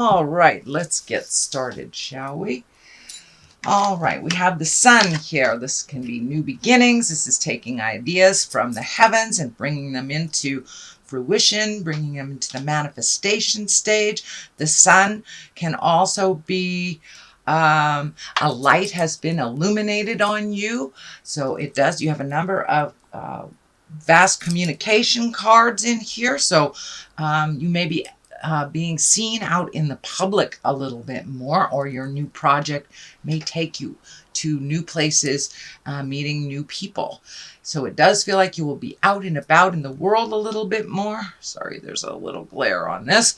All right, let's get started, shall we? All right, we have the sun here. This can be new beginnings. This is taking ideas from the heavens and bringing them into fruition, bringing them into the manifestation stage. The sun can also be a light has been illuminated on you. So it does. You have a number of vast communication cards in here. So you may be being seen out in the public a little bit more, or your new project may take you to new places, meeting new people. So it does feel like you will be out and about in the world a little bit more. Sorry, there's a little glare on this.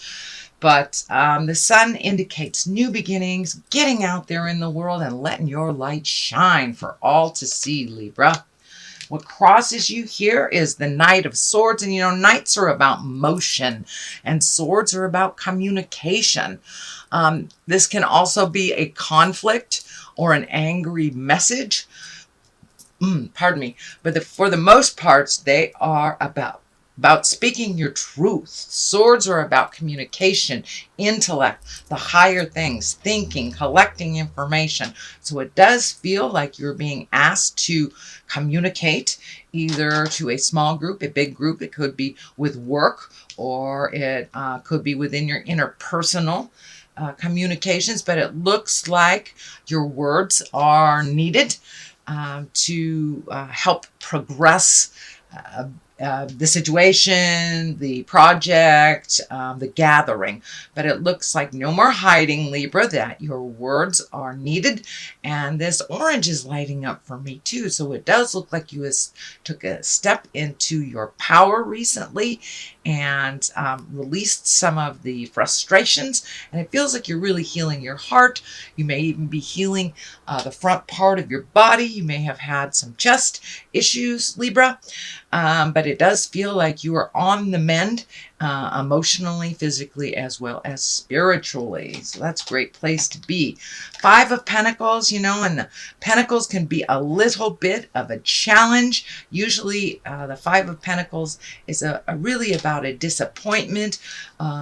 But the sun indicates new beginnings, getting out there in the world and letting your light shine for all to see, Libra. What crosses you here is the Knight of Swords. And, you know, knights are about motion and swords are about communication. This can also be a conflict or an angry message. Pardon me. But for the most parts, they are about speaking your truth. Swords are about communication, intellect, the higher things, thinking, collecting information. So it does feel like you're being asked to communicate either to a small group, a big group. It could be with work, or it could be within your interpersonal communications. But it looks like your words are needed to help progress the situation, the project, the gathering. But it looks like no more hiding, Libra, that your words are needed. And this orange is lighting up for me too. So it does look like you took a step into your power recently and released some of the frustrations. And it feels like you're really healing your heart. You may even be healing the front part of your body. You may have had some chest issues, Libra. But it does feel like you are on the mend, emotionally, physically, as well as spiritually. So that's a great place to be. Five of Pentacles, you know, and the Pentacles can be a little bit of a challenge. Usually the Five of Pentacles is really about a disappointment,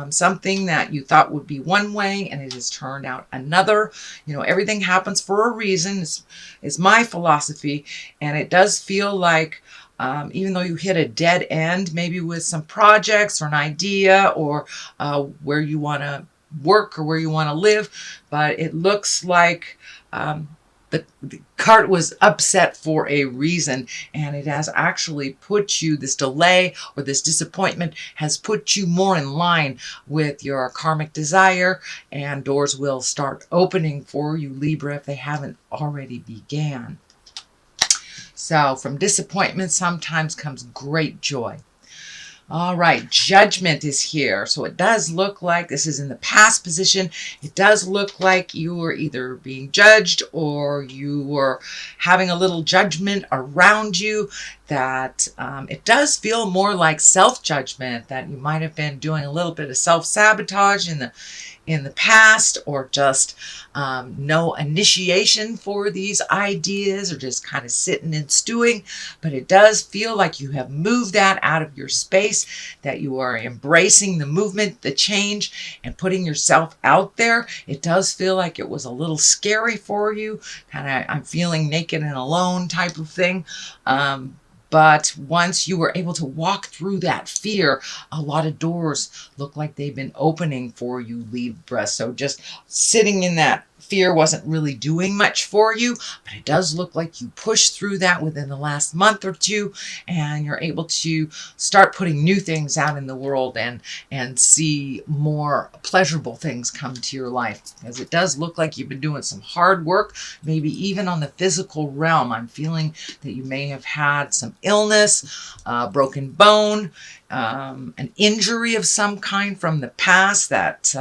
something that you thought would be one way and it has turned out another. You know, everything happens for a reason is my philosophy. And it does feel like even though you hit a dead end, maybe with some projects or an idea or where you want to work or where you want to live, but it looks like the cart was upset for a reason, and it has actually put you, this delay or this disappointment has put you more in line with your karmic desire, and doors will start opening for you, Libra, if they haven't already began. So from disappointment sometimes comes great joy. All right, Judgment is here. So it does look like this is in the past position. It does look like you were either being judged or you were having a little judgment around you, that it does feel more like self-judgment, that you might have been doing a little bit of self-sabotage in the past, or just no initiation for these ideas, or just kind of sitting and stewing. But it does feel like you have moved that out of your space, that you are embracing the movement, the change, and putting yourself out there. It does feel like it was a little scary for you, kind of I'm feeling naked and alone type of thing. But once you were able to walk through that fear, a lot of doors look like they've been opening for you, Libra. So just sitting in that fear wasn't really doing much for you, but it does look like you pushed through that within the last month or two, and you're able to start putting new things out in the world and see more pleasurable things come to your life. Because it does look like you've been doing some hard work, maybe even on the physical realm. I'm feeling that you may have had some illness, broken bone, an injury of some kind from the past that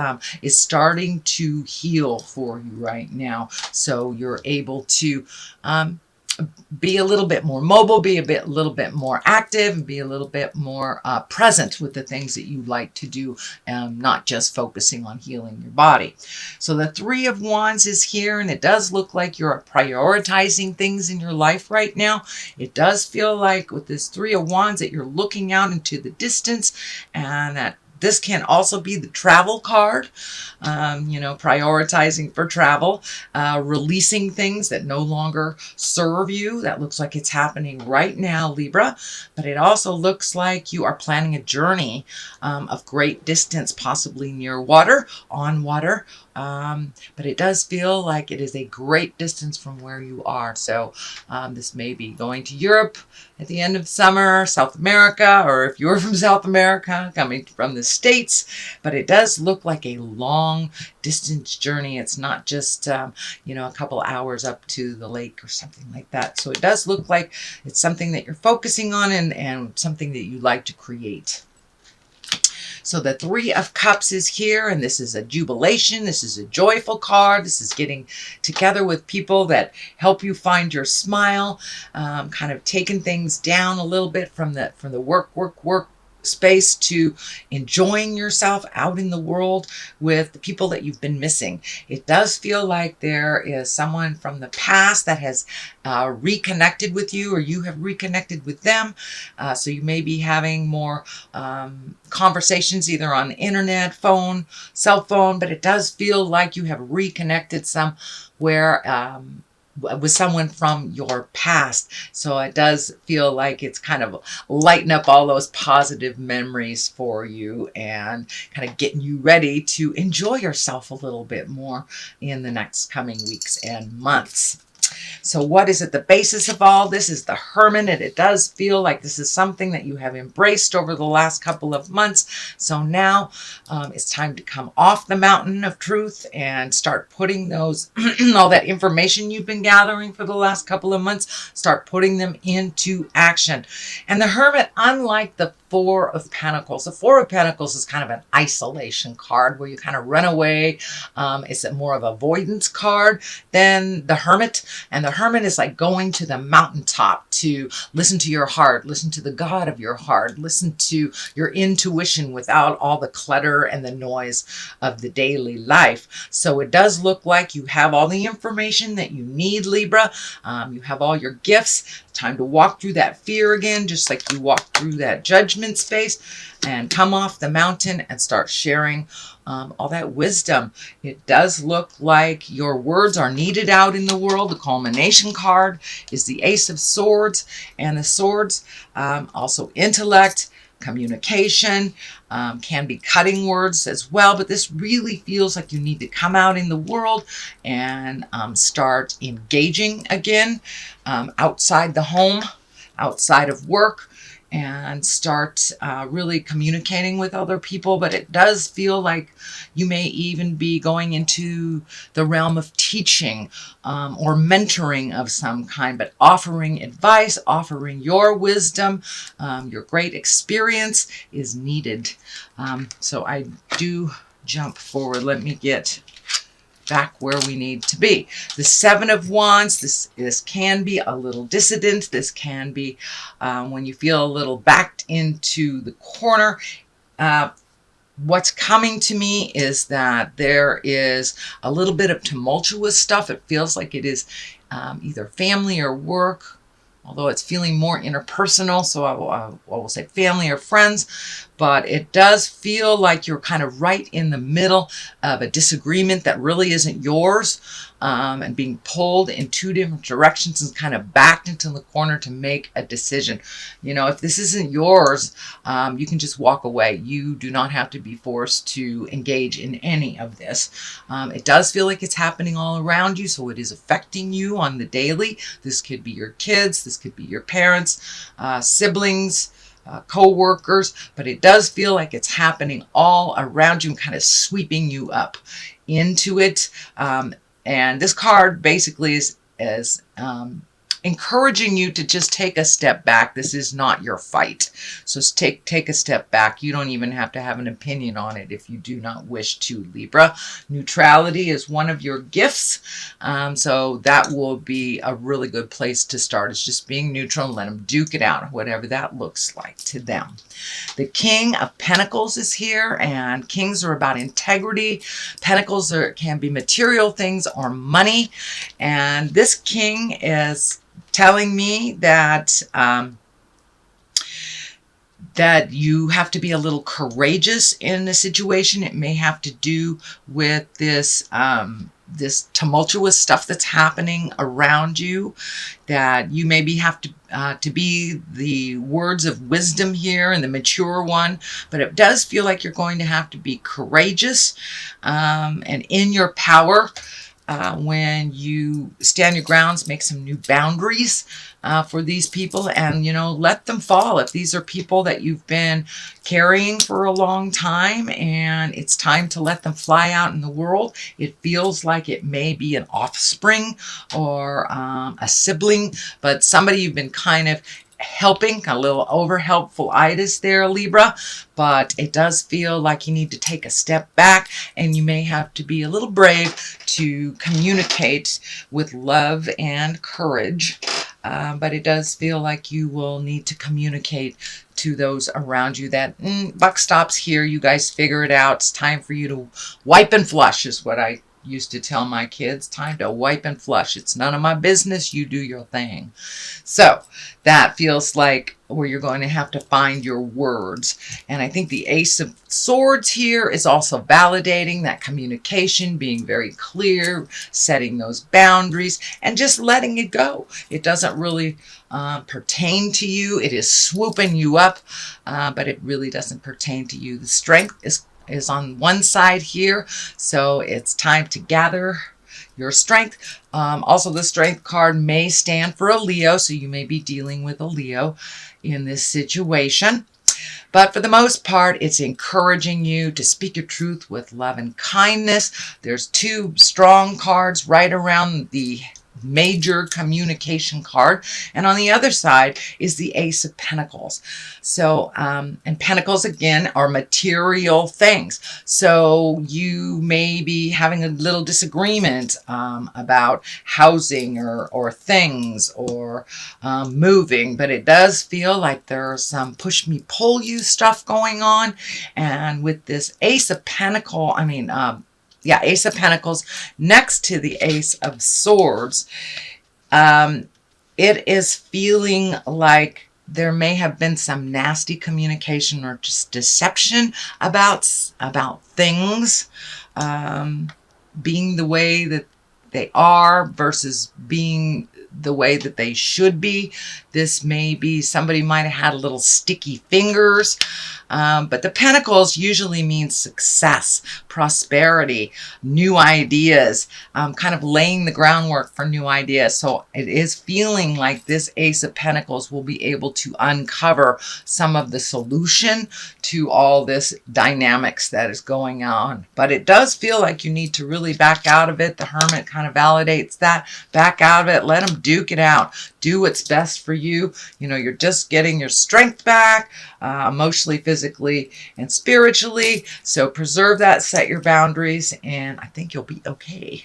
is starting to heal for you right now. So you're able to be a little bit more mobile, be a little bit more active, and be a little bit more present with the things that you like to do, not just focusing on healing your body. So the Three of Wands is here, and it does look like you're prioritizing things in your life right now. It does feel like with this Three of Wands that you're looking out into the distance, and that This can also be the travel card, prioritizing for travel, releasing things that no longer serve you. That looks like it's happening right now, Libra. But it also looks like you are planning a journey of great distance, possibly near water, on water. But it does feel like it is a great distance from where you are. So this may be going to Europe at the end of summer, South America, or if you're from South America, coming from the States. But it does look like a long distance journey. It's not just, a couple hours up to the lake or something like that. So it does look like it's something that you're focusing on and something that you like to create. So the Three of Cups is here, and this is a jubilation. This is a joyful card. This is getting together with people that help you find your smile, kind of taking things down a little bit from the work space to enjoying yourself out in the world with the people that you've been missing. It does feel like there is someone from the past that has reconnected with you, or you have reconnected with them. So you may be having more conversations either on the internet, phone, cell phone, but it does feel like you have reconnected somewhere with someone from your past. So it does feel like it's kind of lighting up all those positive memories for you and kind of getting you ready to enjoy yourself a little bit more in the next coming weeks and months. So what is at the basis of all this is the Hermit, and it does feel like this is something that you have embraced over the last couple of months. So now it's time to come off the mountain of truth and start putting those, all that information you've been gathering for the last couple of months, start putting them into action. And the Hermit, unlike the Four of Pentacles. The Four of Pentacles is kind of an isolation card where you kind of run away. It's a more of an avoidance card than the Hermit. And the Hermit is like going to the mountaintop to listen to your heart, listen to the God of your heart, listen to your intuition without all the clutter and the noise of the daily life. So it does look like you have all the information that you need, Libra. You have all your gifts. Time to walk through that fear again, just like you walked through that judgment space, and come off the mountain and start sharing all that wisdom. It does look like your words are needed out in the world. The culmination card is the Ace of Swords, and the swords, also intellect, communication, can be cutting words as well, but this really feels like you need to come out in the world and start engaging again outside the home, outside of work, and start really communicating with other people. But it does feel like you may even be going into the realm of teaching or mentoring of some kind, but offering advice, offering your wisdom, your great experience is needed. So I do jump forward. Let me get back where we need to be. The Seven of Wands, this can be a little dissident. This can be when you feel a little backed into the corner. What's coming to me is that there is a little bit of tumultuous stuff. It feels like it is either family or work, although it's feeling more interpersonal, so I will say family or friends. But it does feel like you're kind of right in the middle of a disagreement that really isn't yours, and being pulled in two different directions and kind of backed into the corner to make a decision. You know, if this isn't yours, you can just walk away. You do not have to be forced to engage in any of this. It does feel like it's happening all around you, so it is affecting you on the daily. This could be your kids, this could be your parents, siblings, co-workers, but it does feel like it's happening all around you and kind of sweeping you up into it. And this card basically is encouraging you to just take a step back. This is not your fight. So take a step back. You don't even have to have an opinion on it if you do not wish to, Libra. Neutrality is one of your gifts. So that will be a really good place to start. It's just being neutral and let them duke it out, whatever that looks like to them. The King of Pentacles is here, and kings are about integrity. Pentacles can be material things or money. And this king is telling me that that you have to be a little courageous in the situation. It may have to do with this this tumultuous stuff that's happening around you, that you maybe have to be the words of wisdom here and the mature one. But it does feel like you're going to have to be courageous and in your power. When you stand your grounds, make some new boundaries for these people, and let them fall. If these are people that you've been carrying for a long time and it's time to let them fly out in the world, it feels like it may be an offspring or a sibling, but somebody you've been kind of helping, a little over helpful itis there, Libra, but it does feel like you need to take a step back, and you may have to be a little brave to communicate with love and courage. But it does feel like you will need to communicate to those around you that buck stops here. You guys figure it out. It's time for you to wipe and flush, is what I used to tell my kids. Time to wipe and flush. It's none of my business. You do your thing. So that feels like where you're going to have to find your words. And I think the Ace of Swords here is also validating that communication, being very clear, setting those boundaries, and just letting it go. It doesn't really pertain to you. It is swooping you up, but it really doesn't pertain to you. The strength is on one side here, so it's time to gather your strength. Also, the Strength card may stand for a Leo, so you may be dealing with a Leo in this situation. But for the most part, it's encouraging you to speak your truth with love and kindness. There's two strong cards right around the major communication card, and on the other side is the Ace of Pentacles. So and Pentacles again are material things, so you may be having a little disagreement about housing or things or moving, but it does feel like there's some push me pull you stuff going on. And with this Ace of Pentacles, Ace of Pentacles next to the Ace of Swords, it is feeling like there may have been some nasty communication or just deception about things being the way that they are versus being the way that they should be. This may be somebody might have had a little sticky fingers. But the Pentacles usually mean success, prosperity, new ideas, kind of laying the groundwork for new ideas. So it is feeling like this Ace of Pentacles will be able to uncover some of the solution to all this dynamics that is going on. But it does feel like you need to really back out of it. The Hermit kind of validates that. Back out of it. Let them duke it out. Do what's best for you. You're just getting your strength back, emotionally, physically, and spiritually. So preserve that, set your boundaries, and I think you'll be okay.